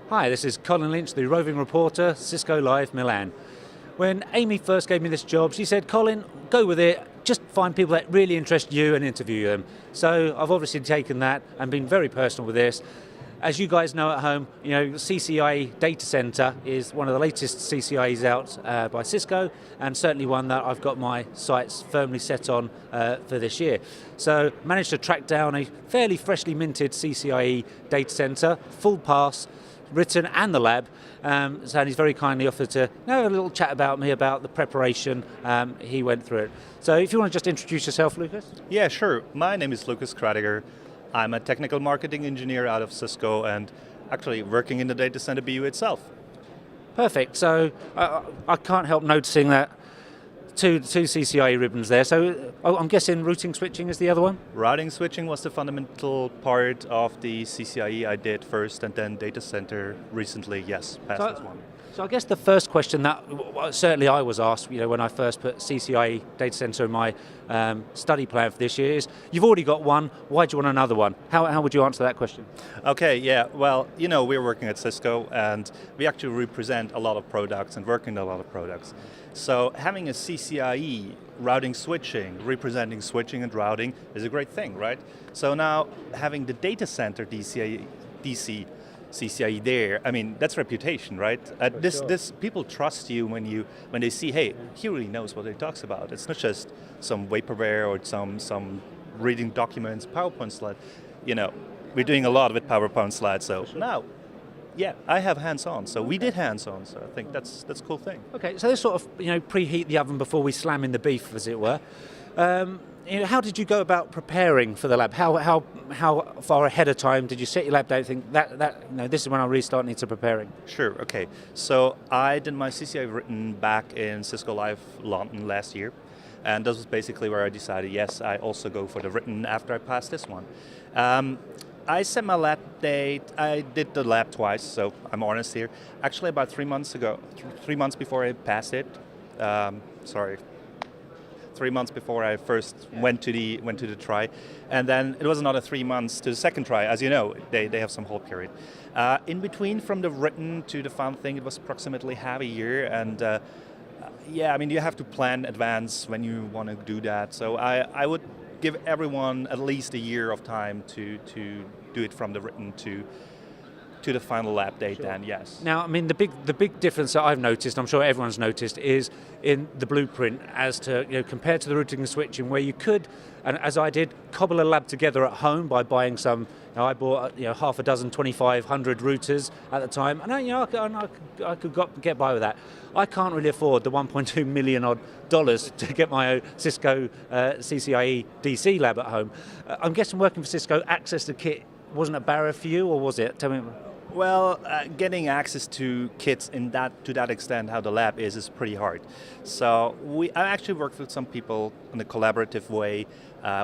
Hi, this is Colin Lynch, the roving reporter, Cisco Live Milan. When Amy first gave me this job, she said, Colin, go with it, just find people that really interest you and interview them. So I've obviously taken that and been very personal with this. As you guys know at home, CCIE Datacenter is one of the latest CCIEs out by Cisco, and certainly one that I've got my sights firmly set on for this year. So managed to track down a fairly freshly minted CCIE Datacenter, full pass, written and the lab, so he's very kindly offered to have a little chat about me, about the preparation he went through it. So if you want to just introduce yourself, Lucas? Yeah, sure. My name is Lucas Kradiger. I'm a technical marketing engineer out of Cisco and actually working in the data center BU itself. Perfect. So I can't help noticing that two CCIE ribbons there. So I'm guessing routing switching is the other one? Routing switching was the fundamental part of the CCIE I did first, and then data center recently, yes, passed this one. So I guess the first question that certainly I was asked, when I first put CCIE Data Center in my study plan for this year is, you've already got one, why do you want another one? How would you answer that question? Okay, yeah, well, we're working at Cisco and we actually represent a lot of products and work in a lot of products. So having a CCIE routing switching, representing switching and routing is a great thing, right? So now having the data center DC CCIE there, I mean, that's reputation, right? This people trust you when they see, hey, he really knows what he talks about. It's not just some vaporware or some reading documents, PowerPoint slide. We're doing a lot with PowerPoint slides, so now, yeah, I have hands-on. So we did hands-on, so I think that's a cool thing. Okay, so this sort of preheat the oven before we slam in the beef, as it were. How did you go about preparing for the lab? How far ahead of time did you set your lab down? Think that this is when I really start to preparing. Sure. Okay. So I did my CCIE written back in Cisco Live London last year, and this was basically where I decided, yes, I also go for the written after I passed this one. I set my lab date. I did the lab twice, so I'm honest here. Actually, about 3 months ago, 3 months before I passed it. 3 months before I first went to the try, and then it was another 3 months to the second try. As you know, they have some hold period. In between, from the written to the fun thing, it was approximately half a year, and yeah, I mean, you have to plan advance when you want to do that. So I would give everyone at least a year of time to do it from the written to the final lab date. Sure. Then, yes. Now, I mean, the big difference that I've noticed, I'm sure everyone's noticed, is in the blueprint as to, compared to the routing and switching, where you could, and as I did, cobble a lab together at home by buying some. I bought half a dozen 2,500 routers at the time, and I could get by with that. I can't really afford the $1.2 million odd to get my own Cisco CCIE DC lab at home. I'm guessing working for Cisco, access to kit wasn't a barrier for you, or was it? Tell me. Well, getting access to kits to that extent, how the lab is pretty hard. So I actually worked with some people in a collaborative way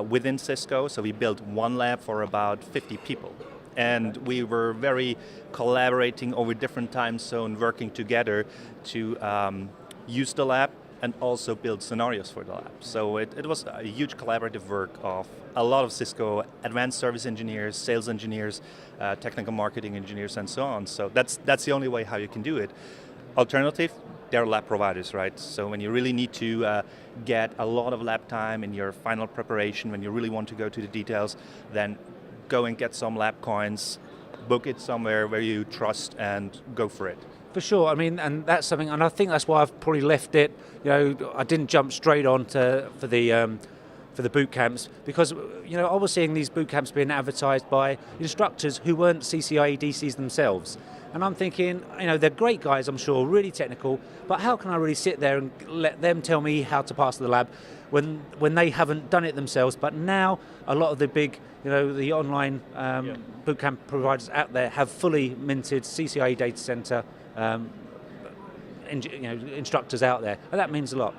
within Cisco. So we built one lab for about 50 people. And we were very collaborating over different time zones, working together to use the lab and also build scenarios for the lab. So it was a huge collaborative work of a lot of Cisco advanced service engineers, sales engineers, technical marketing engineers, and so on. So that's the only way how you can do it. Alternative, they're lab providers, right? So when you really need to get a lot of lab time in your final preparation, when you really want to go to the details, then go and get some lab coins, book it somewhere where you trust, and go for it. For sure, I mean, and that's something, and I think that's why I've probably left it. I didn't jump straight on for the boot camps, because I was seeing these boot camps being advertised by instructors who weren't CCIE DCs themselves, and I'm thinking, they're great guys, I'm sure, really technical, but how can I really sit there and let them tell me how to pass the lab when they haven't done it themselves? But now a lot of the big, the online boot camp providers out there have fully minted CCIE Data Center instructors out there, and that means a lot.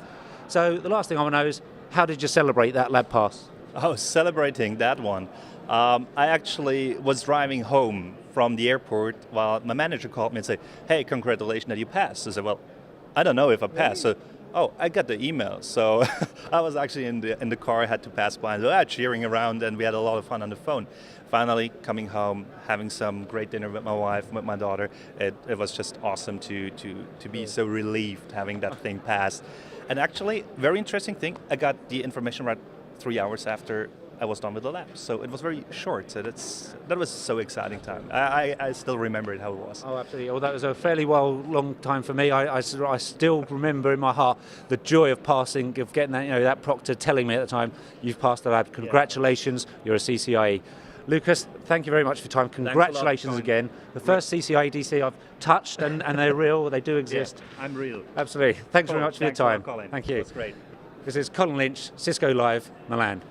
So the last thing I want to know is, how did you celebrate that lab pass? Oh, celebrating that one. I actually was driving home from the airport while my manager called me and said, hey, congratulations that you passed. I said, well, I don't know if I passed. So, oh, I got the email. So I was actually in the car, I had to pass by, and cheering around, and we had a lot of fun on the phone. Finally, coming home, having some great dinner with my wife, with my daughter, it was just awesome to be so relieved having that thing pass. And actually, very interesting thing, I got the information right 3 hours after I was done with the lab. So it was very short. So that was so exciting time. I still remember it how it was. Oh, absolutely. Well, that was a fairly long time for me. I still remember in my heart the joy of passing, of getting that, that proctor telling me at the time, you've passed the lab. Congratulations, you're a CCIE. Lucas, thank you very much for your time. Congratulations again. The first CCIE DC I've touched, and they're real, they do exist. Yeah, I'm real. Absolutely. Thanks very much for your time. Colin. Thank you. That's great. This is Colin Lynch, Cisco Live, Milan.